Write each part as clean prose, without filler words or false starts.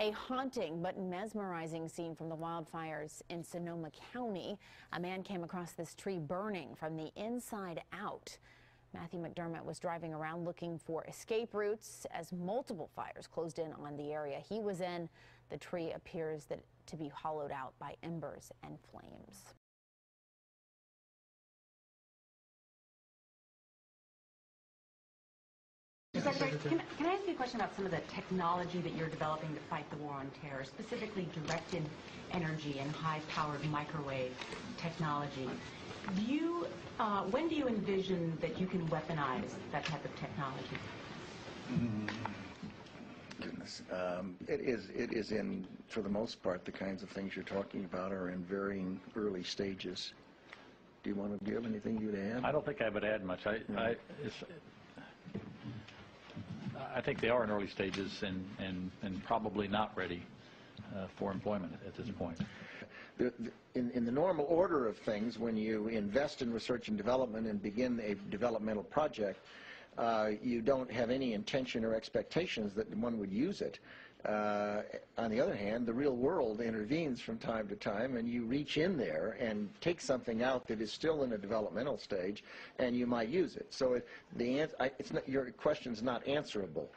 A haunting but mesmerizing scene from the wildfires in Sonoma County. A man came across this tree burning from the inside out. Matthew McDermott was driving around looking for escape routes as multiple fires closed in on the area he was in. The tree appears to be hollowed out by embers and flames. Secretary, can I ask you a question about some of the technology that you're developing to fight the war on terror, specifically directed energy and high-powered microwave technology? When do you envision that you can weaponize that type of technology? Goodness, it is in, for the most part, the kinds of things you're talking about are in varying early stages. Do you want to give anything you'd add? I don't think I would add much. I think they are in early stages and probably not ready for employment at this point. In the normal order of things, when you invest in research and development and begin a developmental project, you don't have any intention or expectations that one would use it. On the other hand, the real world intervenes from time to time, and you reach in there and take something out that is still in a developmental stage, and you might use it. So your question's not answerable.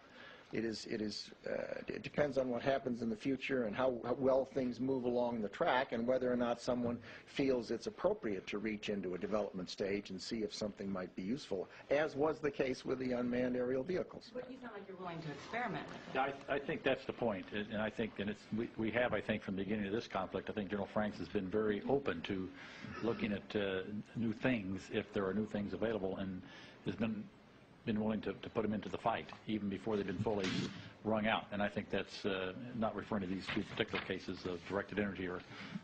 It depends on what happens in the future and how well things move along the track, and whether or not someone feels it's appropriate to reach into a development stage and see if something might be useful, as was the case with the unmanned aerial vehicles. But you sound like you're willing to experiment with it. I think that's the point, and I think, we have, I think, from the beginning of this conflict, I think General Franks has been very open to looking at new things if there are new things available, and has been willing to put them into the fight even before they've been fully wrung out. And I think that's not referring to these two particular cases of directed energy or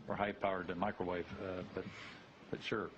high-powered microwave, but sure.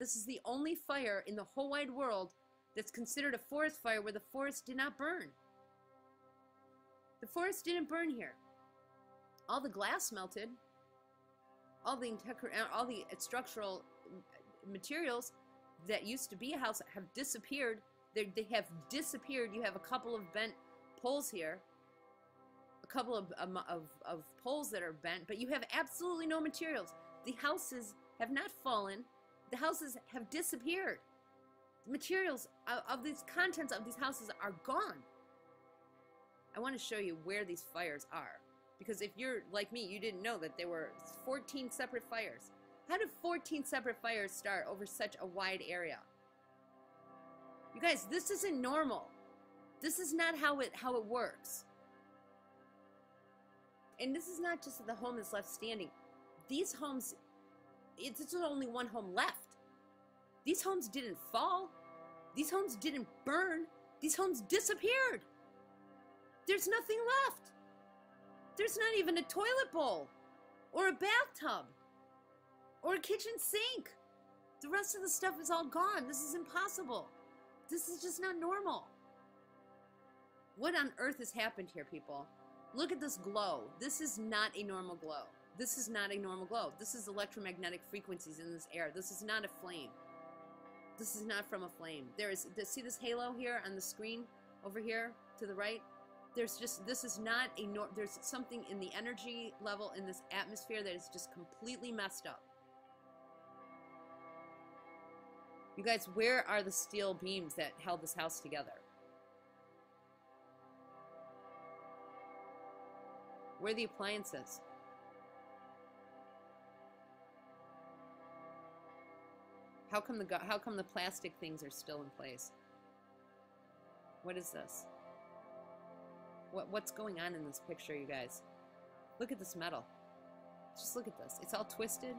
This is the only fire in the whole wide world that's considered a forest fire where the forest did not burn. The forest didn't burn here. All the glass melted. All the structural materials that used to be a house have disappeared. They have disappeared. You have a couple of bent poles here. A couple of poles that are bent, but you have absolutely no materials. The houses have not fallen. The houses have disappeared. The materials of these contents of these houses are gone. I want to show you where these fires are. Because if you're like me, you didn't know that there were 14 separate fires. How did 14 separate fires start over such a wide area? You guys, this isn't normal. This is not how it works. And this is not just that the home is left standing. These homes, it's only one home left. These homes didn't fall. These homes didn't burn. These homes disappeared. There's nothing left. There's not even a toilet bowl or a bathtub or a kitchen sink. The rest of the stuff is all gone. This is impossible. This is just not normal. What on earth has happened here, people? Look at this glow. This is not a normal glow. This is not a normal glow. This is electromagnetic frequencies in this air. This is not a flame. This is not from a flame. See this halo here on the screen over here to the right? This is not there's something in the energy level in this atmosphere that is just completely messed up. You guys, where are the steel beams that held this house together? Where are the appliances? How come the plastic things are still in place? What is this? What's going on in this picture, you guys? Look at this metal. Just look at this. It's all twisted.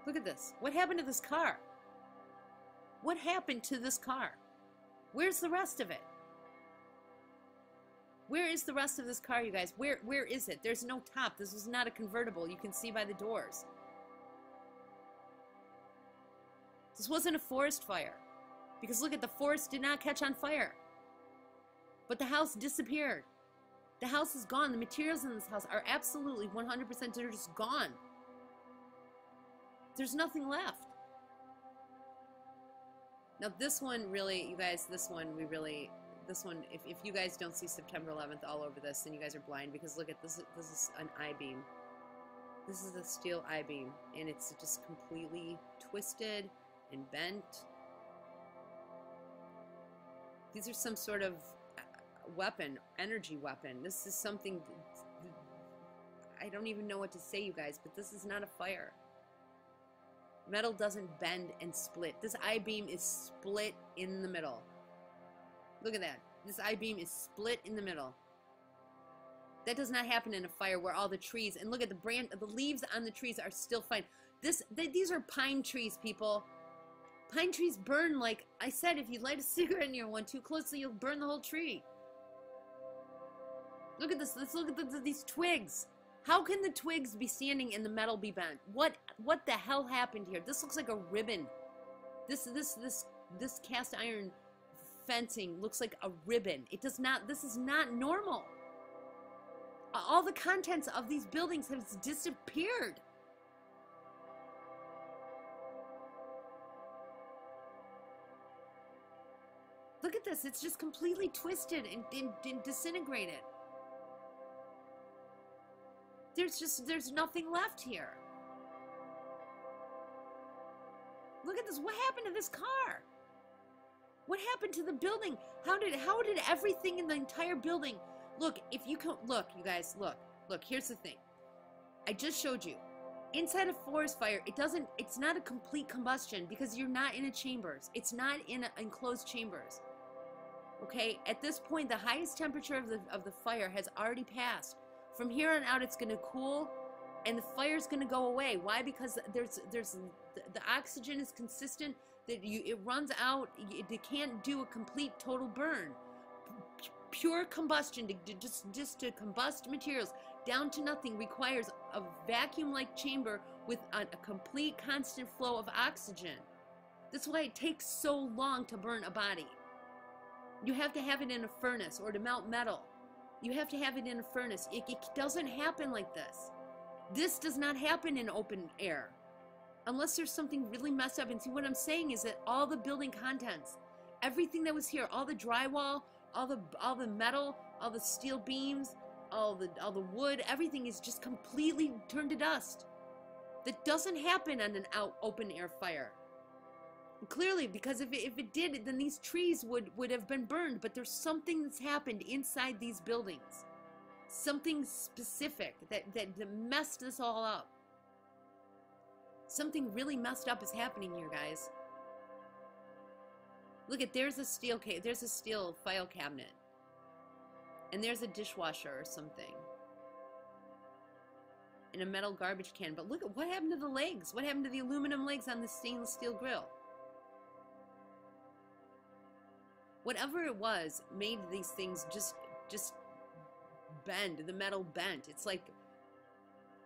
Look at this. What happened to this car? What happened to this car? Where's the rest of it? Where is the rest of this car, you guys? Where is it? There's no top. This was not a convertible. You can see by the doors. This wasn't a forest fire. Because look at, the forest did not catch on fire. But the house disappeared. The house is gone. The materials in this house are absolutely 100%, they're just gone. There's nothing left. Now this one really, you guys, this one, if you guys don't see September 11th all over this, then you guys are blind, because look at this. This is an I-beam. This is a steel I-beam, and it's just completely twisted and bent. These are some sort of weapon, energy weapon. This is something, I don't even know what to say, you guys, but this is not a fire. Metal doesn't bend and split. This I-beam is split in the middle. Look at that. This I-beam is split in the middle. That does not happen in a fire where all the trees, and look at the leaves on the trees are still fine. These are pine trees, people. Pine trees burn, like I said, if you light a cigarette near one too closely, you'll burn the whole tree. Look at this. Let's look at these twigs. How can the twigs be standing and the metal be bent? What the hell happened here? This looks like a ribbon. This cast iron fencing looks like a ribbon. It does not. This is not normal. All the contents of these buildings have disappeared. Look at this. It's just completely twisted and disintegrated. There's nothing left here. Look at this. What happened to this car? What happened to the building? How did everything in the entire building? Look, if you can look, you guys, look, here's the thing. I just showed you. Inside a forest fire, it's not a complete combustion because you're not in a chambers. It's not in enclosed chambers. Okay? At this point, the highest temperature of the fire has already passed. From here on out, it's going to cool, and the fire's going to go away. Why? Because the oxygen is consistent. That it runs out. It can't do a complete total burn. pure combustion, just to combust materials down to nothing, requires a vacuum-like chamber with a complete constant flow of oxygen. That's why it takes so long to burn a body. You have to have it in a furnace, or to melt metal. You have to have it in a furnace. It doesn't happen like this. This does not happen in open air. Unless there's something really messed up. And see, what I'm saying is that all the building contents, everything that was here, all the drywall, all the metal, all the steel beams, all the wood, everything is just completely turned to dust. That doesn't happen on an open air fire. Clearly, because if it did, then these trees would have been burned. But there's something that's happened inside these buildings. Something specific that messed this all up. Something really messed up is happening here, guys. Look at, there's a steel file cabinet. And there's a dishwasher or something. And a metal garbage can. But look at what happened to the legs. What happened to the aluminum legs on the stainless steel grill? Whatever it was made these things just bend. The metal bent. It's like,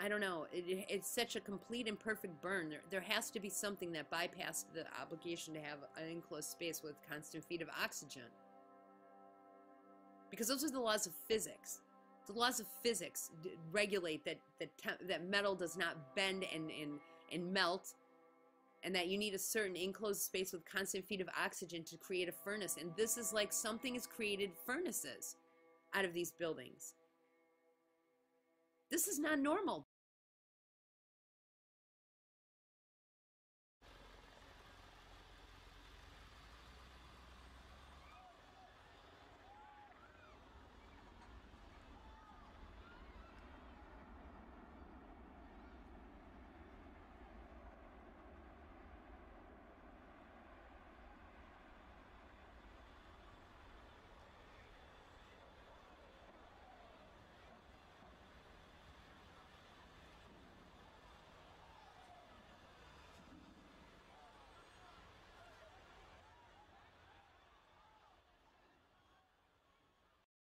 I don't know. It's such a complete and perfect burn. There has to be something that bypassed the obligation to have an enclosed space with constant feed of oxygen. Because those are the laws of physics. The laws of physics regulate that metal does not bend and melt, and that you need a certain enclosed space with constant feed of oxygen to create a furnace. And this is like something has created furnaces out of these buildings. This is not normal.